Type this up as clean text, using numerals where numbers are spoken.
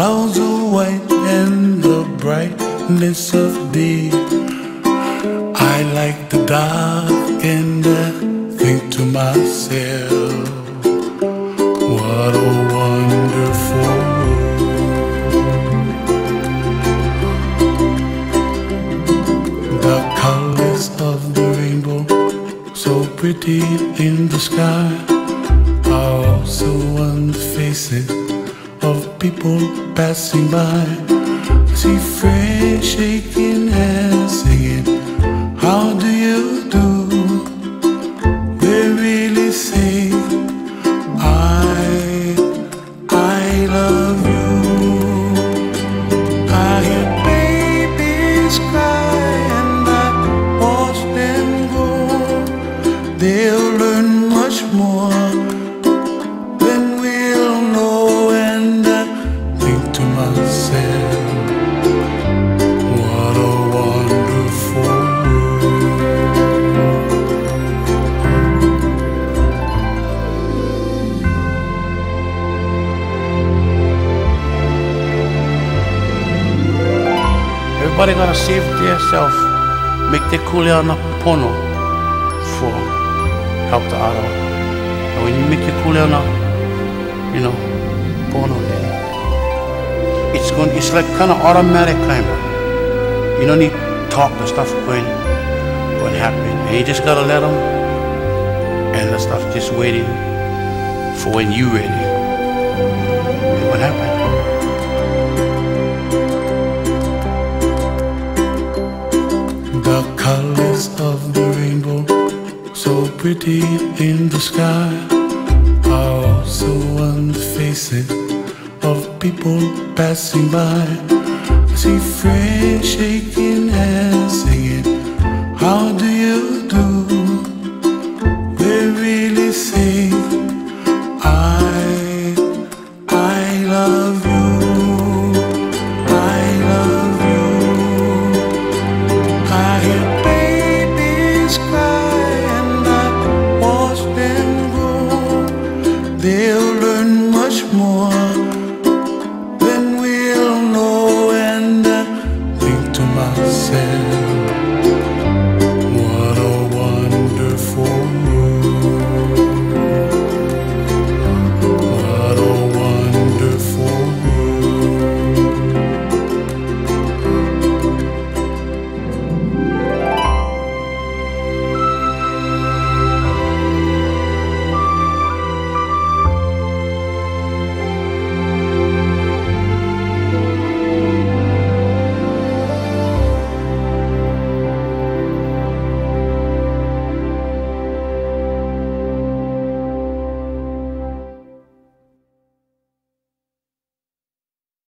clouds are white and the brightness of day. I like the dark and I think to myself, what a wonderful world. The colors of the rainbow, so pretty in the sky, are also on the faces of people passing by. I see friends shaking hands, singing, how do you do? They really say, I love you. I hear babies cry and I watch them grow. They'll learn much more than we'll know. And I think to myself, what a wonderful Everybody gotta save themselves, make the kuleana pono for help the other. And when you make your kuleana, pono, then it's like kind of automatic kind of. You don't need talk, the stuff going happen, and you just gotta let them, and the stuff just waiting for when you ready. And what happened? The colors of the rainbow, so pretty in the sky, are also on the faces of people passing by. I see friends shaking hands, singing, how do you do? They really say, I love you.